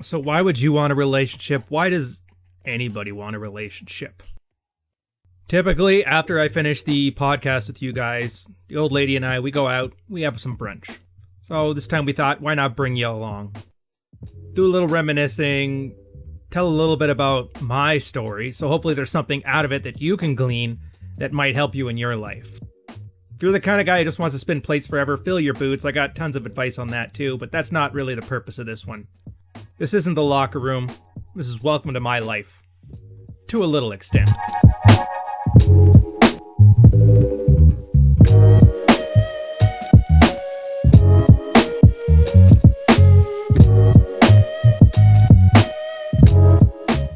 So why would you want a relationship? Why does anybody want a relationship? Typically, after I finish the podcast with you guys, the old lady and I, we go out, we have some brunch. So this time we thought, why not bring you along? Do a little reminiscing, tell a little bit about my story, so hopefully there's something out of it that you can glean that might help you in your life. If you're the kind of guy who just wants to spin plates forever, fill your boots. I got tons of advice on that too, but that's not really the purpose of this one. This isn't the locker room. This is welcome to my life. To a little extent.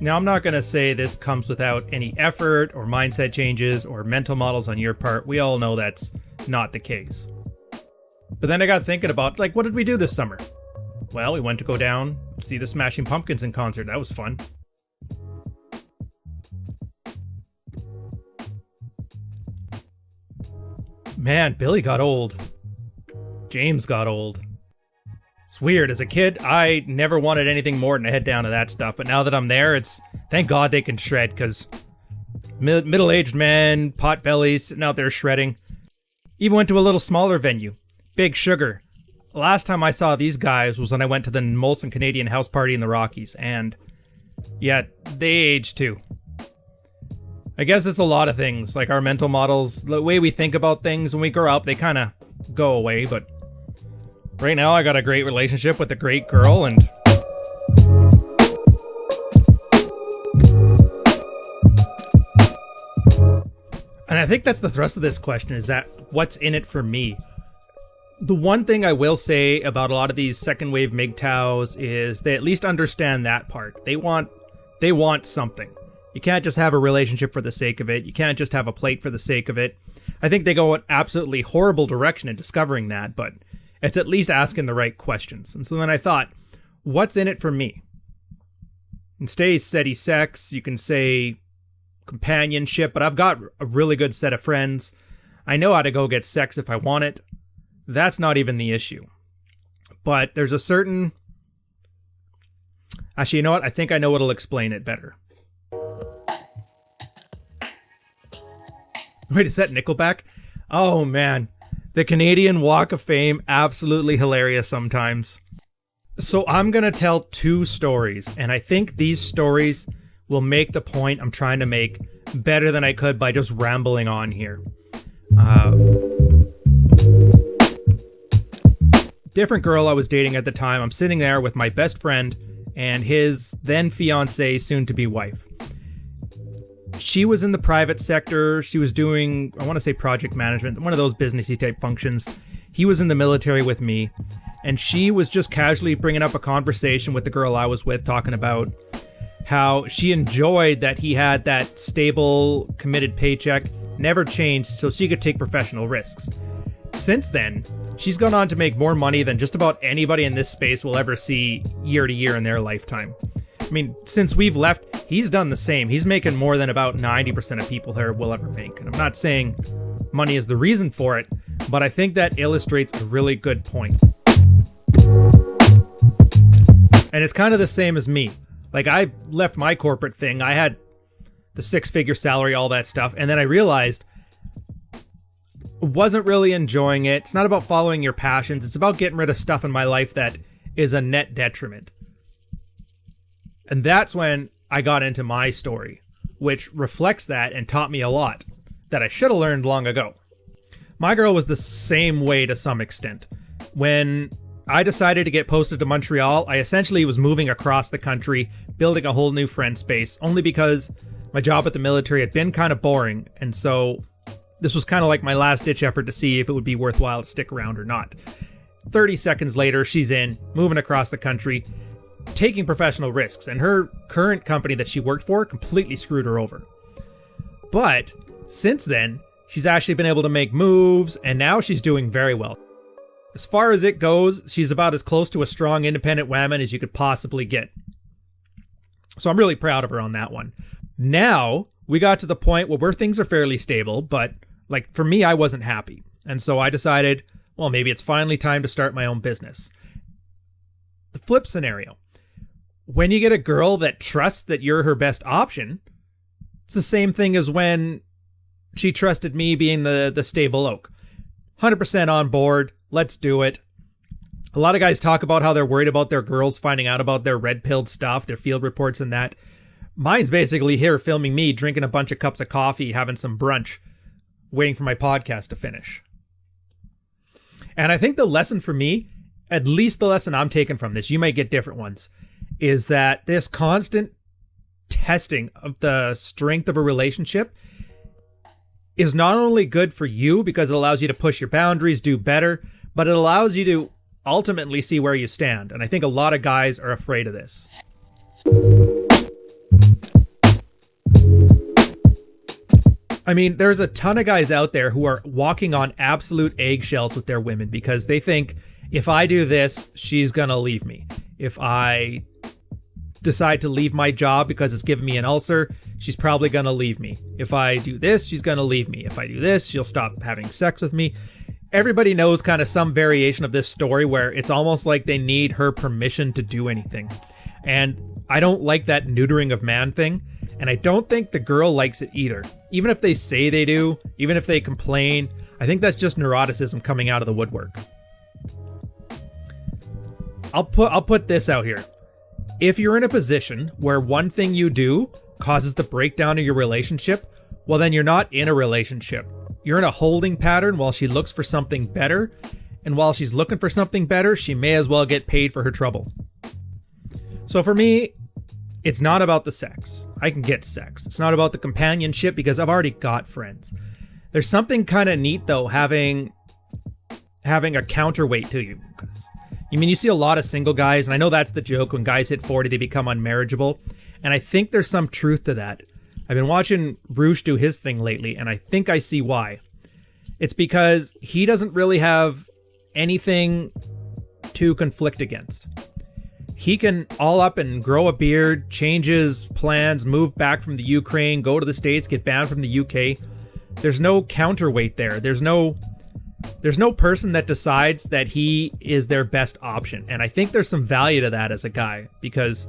Now, I'm not going to say this comes without any effort or mindset changes or mental models on your part. We all know that's not the case. But then I got thinking about, what did we do this summer? Well, we went to go down, see the Smashing Pumpkins in concert. That was fun. Man, Billy got old. James got old. It's weird. As a kid, I never wanted anything more than to head down to that stuff. But now that I'm there, it's thank God they can shred, because middle-aged men, pot bellies, sitting out there shredding. Even went to a little smaller venue, Big Sugar. Last time I saw these guys was when I went to the Molson Canadian house party in the Rockies, and yeah, they aged too. I guess it's a lot of things, like our mental models, the way we think about things when we grow up, they kind of go away, but right now I got a great relationship with a great girl, and I think that's the thrust of this question, is that what's in it for me? The one thing I will say about a lot of these second wave MGTOWs is they at least understand that part. They want something. You can't just have a relationship for the sake of it. You can't just have a plate for the sake of it. I think they go an absolutely horrible direction in discovering that, but it's at least asking the right questions. And so then I thought, what's in it for me? And stay steady sex, you can say companionship, but I've got a really good set of friends. I know how to go get sex if I want it. That's not even the issue. But there's a certain... Actually, you know what? I think I know what'll explain it better. Wait, is that Nickelback? Oh, man. The Canadian Walk of Fame, absolutely hilarious sometimes. So I'm going to tell two stories, and I think these stories will make the point I'm trying to make better than I could by just rambling on here. Different girl I was dating at the time. I'm sitting there with my best friend and his then fiancée, soon to be wife. She was in the private sector. She was doing, I want to say project management, one of those businessy type functions. He was in the military with me, and she was just casually bringing up a conversation with the girl I was with, talking about how she enjoyed that he had that stable, committed paycheck, never changed, so she could take professional risks. Since then, she's gone on to make more money than just about anybody in this space will ever see year to year in their lifetime. I mean, since we've left, he's done the same. He's making more than about 90% of people here will ever make. And I'm not saying money is the reason for it, but I think that illustrates a really good point. And it's kind of the same as me. I left my corporate thing. I had the 6-figure salary, all that stuff. And then I realized I wasn't really enjoying it. It's not about following your passions. It's about getting rid of stuff in my life that is a net detriment. And that's when I got into my story, which reflects that and taught me a lot that I should have learned long ago. My girl was the same way to some extent. When I decided to get posted to Montreal, I essentially was moving across the country, building a whole new friend space, only because my job at the military had been kind of boring, and so this was kind of like my last-ditch effort to see if it would be worthwhile to stick around or not. 30 seconds later, she's in, moving across the country, taking professional risks, and her current company that she worked for completely screwed her over. But since then, she's actually been able to make moves, and now she's doing very well. As far as it goes, she's about as close to a strong independent woman as you could possibly get. So I'm really proud of her on that one. Now, we got to the point where things are fairly stable, but for me, I wasn't happy. And so I decided, well, maybe it's finally time to start my own business. The flip scenario. when you get a girl that trusts that you're her best option, it's the same thing as when she trusted me being the stable oak. 100% on board. Let's do it. A lot of guys talk about how they're worried about their girls finding out about their red-pilled stuff, their field reports and that. Mine's basically here filming me drinking a bunch of cups of coffee, having some brunch, waiting for my podcast to finish. And I think the lesson for me, at least the lesson I'm taking from this, you might get different ones, is that this constant testing of the strength of a relationship is not only good for you because it allows you to push your boundaries, do better, but it allows you to ultimately see where you stand. And I think a lot of guys are afraid of this. I mean, there's a ton of guys out there who are walking on absolute eggshells with their women because they think, if I do this, she's gonna leave me. If I decide to leave my job because it's giving me an ulcer, she's probably gonna leave me. If I do this, she's gonna leave me. If I do this, she'll stop having sex with me. Everybody knows kind of some variation of this story where it's almost like they need her permission to do anything. And I don't like that neutering of man thing. And I don't think the girl likes it either. Even if they say they do, even if they complain, I think that's just neuroticism coming out of the woodwork. I'll put this out here. If you're in a position where one thing you do causes the breakdown of your relationship, well, then you're not in a relationship. You're in a holding pattern while she looks for something better. And while she's looking for something better, she may as well get paid for her trouble. So for me, it's not about the sex. I can get sex. It's not about the companionship because I've already got friends. There's something kind of neat though, having a counterweight to you. Because you see a lot of single guys, and I know that's the joke. When guys hit 40, they become unmarriageable. And I think there's some truth to that. I've been watching Roosh do his thing lately, and I think I see why. It's because he doesn't really have anything to conflict against. He can all up and grow a beard, change his plans, move back from the Ukraine, go to the States, get banned from the UK. There's no counterweight there. There's no person that decides that he is their best option. And I think there's some value to that as a guy because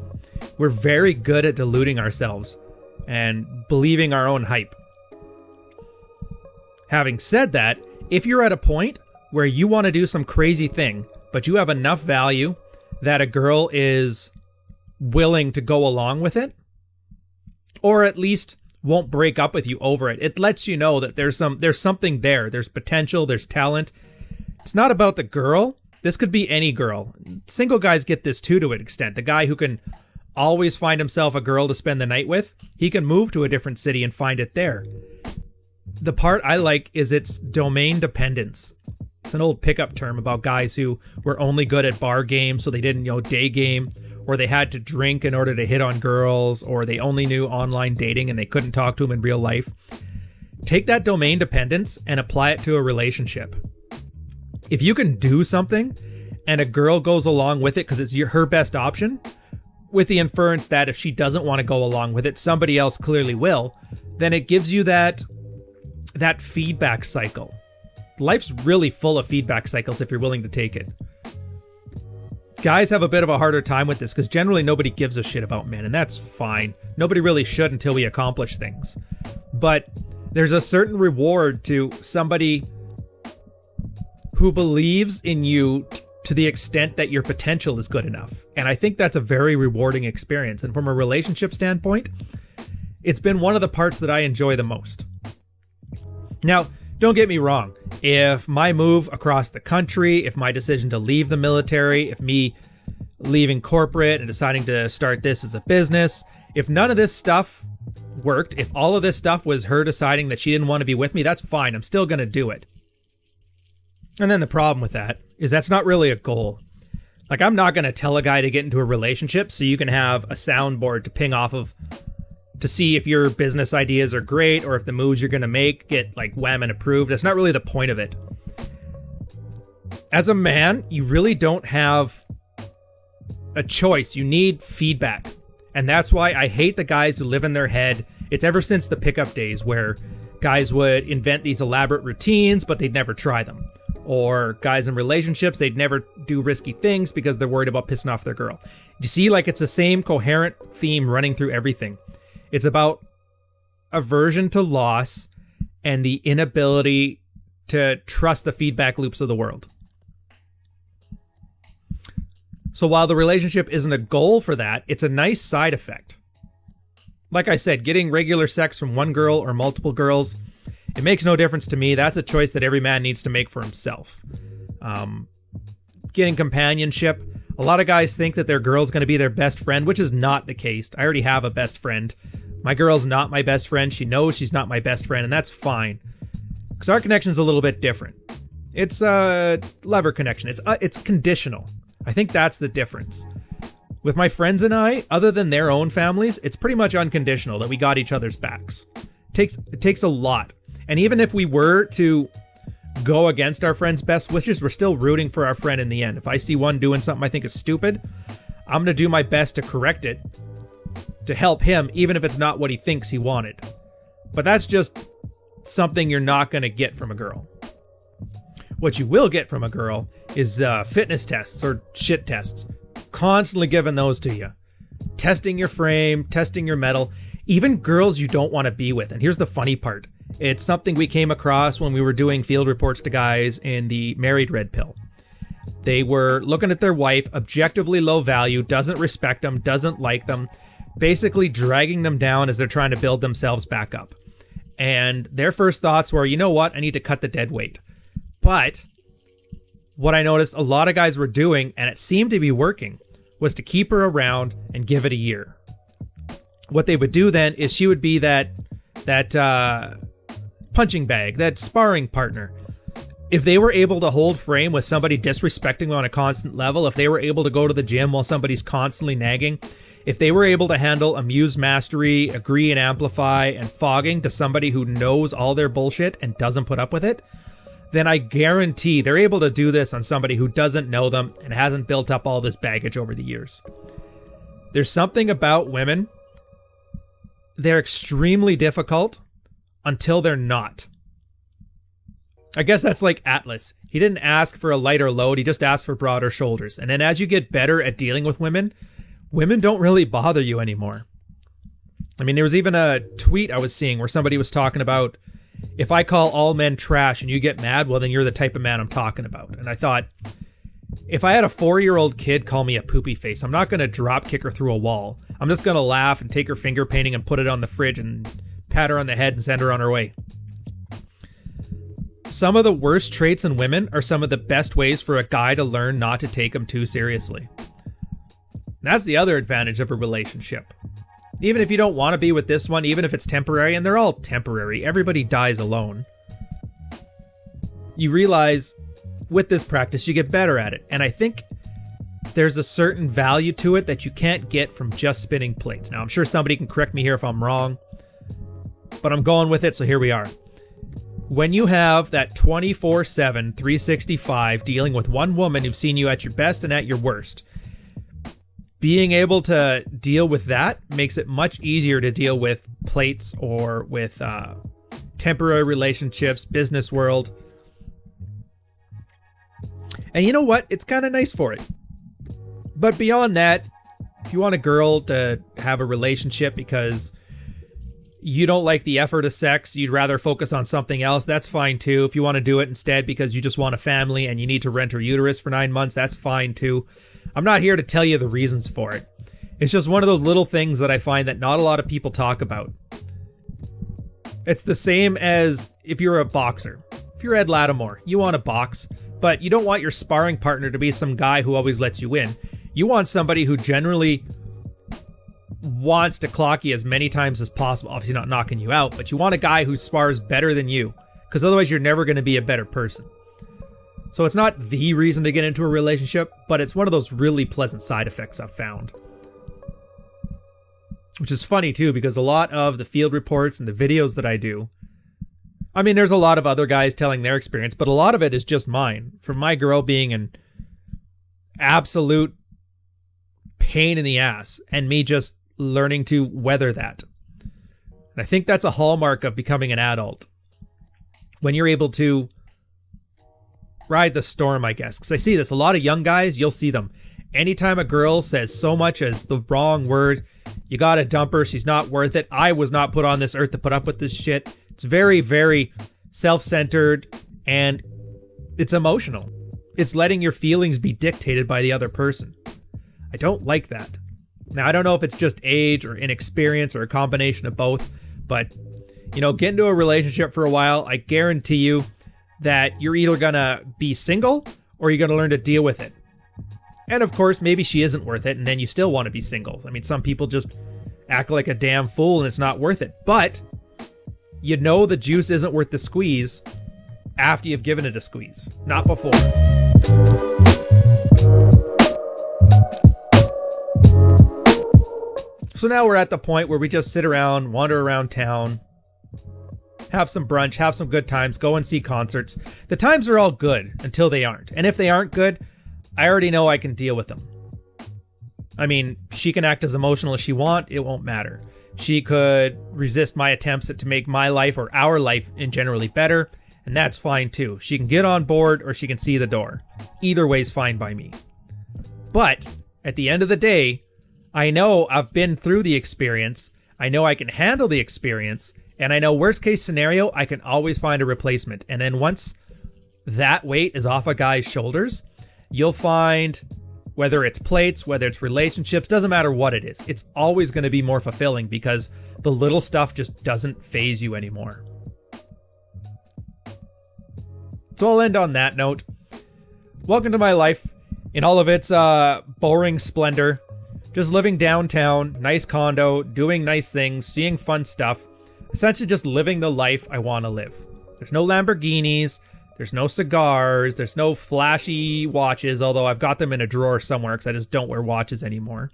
we're very good at deluding ourselves and believing our own hype. Having said that, if you're at a point where you want to do some crazy thing, but you have enough value that a girl is willing to go along with it, or at least won't break up with you over it, it lets you know that there's something there. There's potential, there's talent. It's not about the girl. This could be any girl. Single guys get this too to an extent. The guy who can always find himself a girl to spend the night with, he can move to a different city and find it there. The part I like is its domain dependence. It's an old pickup term about guys who were only good at bar games, so they didn't day game, or they had to drink in order to hit on girls, or they only knew online dating and they couldn't talk to them in real life. Take that domain dependence and apply it to a relationship. If you can do something and a girl goes along with it because it's her best option, with the inference that if she doesn't want to go along with it, somebody else clearly will, then it gives you that feedback cycle. Life's really full of feedback cycles if you're willing to take it. Guys have a bit of a harder time with this because generally nobody gives a shit about men, and that's fine. Nobody really should until we accomplish things. But there's a certain reward to somebody who believes in you to the extent that your potential is good enough. And I think that's a very rewarding experience. And from a relationship standpoint, it's been one of the parts that I enjoy the most. Now, don't get me wrong. If my move across the country, if my decision to leave the military, if me leaving corporate and deciding to start this as a business, if none of this stuff worked, if all of this stuff was her deciding that she didn't want to be with me, that's fine. I'm still going to do it. And then the problem with that is that's not really a goal. Like, I'm not going to tell a guy to get into a relationship so you can have a soundboard to ping off of to see if your business ideas are great or if the moves you're going to make get like wham and approved. That's not really the point of it. As a man, you really don't have a choice. You need feedback. And that's why I hate the guys who live in their head. It's ever since the pickup days where guys would invent these elaborate routines, but they'd never try them. or guys in relationships, they'd never do risky things because they're worried about pissing off their girl. You see, like, it's the same coherent theme running through everything. It's about aversion to loss and the inability to trust the feedback loops of the world. So while the relationship isn't a goal for that, it's a nice side effect. Like I said, getting regular sex from one girl or multiple girls, it makes no difference to me. That's a choice that every man needs to make for himself. Getting companionship, a lot of guys think that their girl's going to be their best friend, which is not the case. I already have a best friend. My girl's not my best friend. She knows she's not my best friend, and that's fine. Because our connection's a little bit different. It's a lever connection. It's conditional. I think that's the difference. With my friends and I, other than their own families, it's pretty much unconditional that we got each other's backs. It takes a lot. And even if we were to go against our friend's best wishes, we're still rooting for our friend in the end. If I see one doing something I think is stupid, I'm going to do my best to correct it, to help him, even if it's not what he thinks he wanted. But that's just something you're not going to get from a girl. What you will get from a girl is fitness tests or shit tests. Constantly giving those to you. Testing your frame, testing your metal. Even girls you don't want to be with. And here's the funny part. It's something we came across when we were doing field reports to guys in the married red pill. They were looking at their wife, objectively low value, doesn't respect them, doesn't like them, basically dragging them down as they're trying to build themselves back up. And their first thoughts were, you know what? I need to cut the dead weight. But what I noticed a lot of guys were doing, and it seemed to be working, was to keep her around and give it a year. What they would do then is she would be that punching bag, that sparring partner. If they were able to hold frame with somebody disrespecting on a constant level, if they were able to go to the gym while somebody's constantly nagging, if they were able to handle amuse mastery, agree and amplify, and fogging to somebody who knows all their bullshit and doesn't put up with it, then I guarantee they're able to do this on somebody who doesn't know them and hasn't built up all this baggage over the years. There's something about women. They're extremely difficult until they're not. I guess that's like Atlas. He didn't ask for a lighter load, he just asked for broader shoulders. And then as you get better at dealing with women, women don't really bother you anymore. I mean, there was even a tweet I was seeing where somebody was talking about, if I call all men trash and you get mad, well, then you're the type of man I'm talking about. And I thought, if I had a 4-year-old kid call me a poopy face, I'm not going to drop kick her through a wall. I'm just going to laugh and take her finger painting and put it on the fridge and pat her on the head and send her on her way. Some of the worst traits in women are some of the best ways for a guy to learn not to take them too seriously. That's the other advantage of a relationship. Even if you don't want to be with this one, even if it's temporary, and they're all temporary, everybody dies alone. You realize with this practice, you get better at it. And I think there's a certain value to it that you can't get from just spinning plates. Now, I'm sure somebody can correct me here if I'm wrong, but I'm going with it, so here we are. When you have that 24/7, 365 dealing with one woman who's seen you at your best and at your worst, being able to deal with that makes it much easier to deal with plates or with temporary relationships, business world. And you know what? It's kind of nice for it. But beyond that, if you want a girl to have a relationship because you don't like the effort of sex, you'd rather focus on something else, that's fine too. If you want to do it instead because you just want a family and you need to rent her uterus for 9 months, that's fine too. I'm not here to tell you the reasons for it. It's just one of those little things that I find that not a lot of people talk about. It's the same as if you're a boxer. If you're Ed Lattimore, you want to box, but you don't want your sparring partner to be some guy who always lets you win. You want somebody who generally wants to clock you as many times as possible. Obviously not knocking you out, but you want a guy who spars better than you, because otherwise you're never going to be a better person. So it's not the reason to get into a relationship, but it's one of those really pleasant side effects I've found. Which is funny too, because a lot of the field reports and the videos that I do, I mean, there's a lot of other guys telling their experience, but a lot of it is just mine. From my girl being an absolute pain in the ass and me just learning to weather that. And I think that's a hallmark of becoming an adult. When you're able to ride the storm, I guess. Because I see this. A lot of young guys, you'll see them. Anytime a girl says so much as the wrong word, you gotta dump her, she's not worth it. I was not put on this earth to put up with this shit. It's very, very self-centered, and it's emotional. It's letting your feelings be dictated by the other person. I don't like that. Now, I don't know if it's just age or inexperience or a combination of both, but, you know, get into a relationship for a while, I guarantee you that you're either gonna be single or you're gonna learn to deal with it. And of course, maybe she isn't worth it, and then you still want to be single. I mean, some people just act like a damn fool and it's not worth it. But you know the juice isn't worth the squeeze after you've given it a squeeze, not before. So now we're at the point where we just sit around, wander around town, have some brunch, have some good times, go and see concerts. The times are all good until they aren't. And if they aren't good, I already know I can deal with them. I mean, she can act as emotional as she wants, it won't matter. She could resist my attempts to make my life or our life in generally better, and that's fine too. She can get on board or she can see the door. Either way's fine by me. But at the end of the day, I know I've been through the experience, I know I can handle the experience, and I know worst case scenario, I can always find a replacement. And then once that weight is off a guy's shoulders, you'll find, whether it's plates, whether it's relationships, doesn't matter what it is, it's always going to be more fulfilling because the little stuff just doesn't faze you anymore. So I'll end on that note. Welcome to my life in all of its boring splendor. Just living downtown, nice condo, doing nice things, seeing fun stuff. Essentially just living the life I want to live. There's no Lamborghinis. There's no cigars, there's no flashy watches, although I've got them in a drawer somewhere because I just don't wear watches anymore.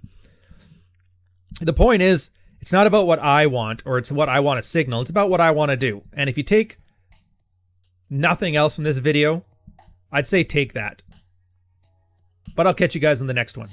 The point is, it's not about what I want or it's what I want to signal, it's about what I want to do. And if you take nothing else from this video, I'd say take that. But I'll catch you guys in the next one.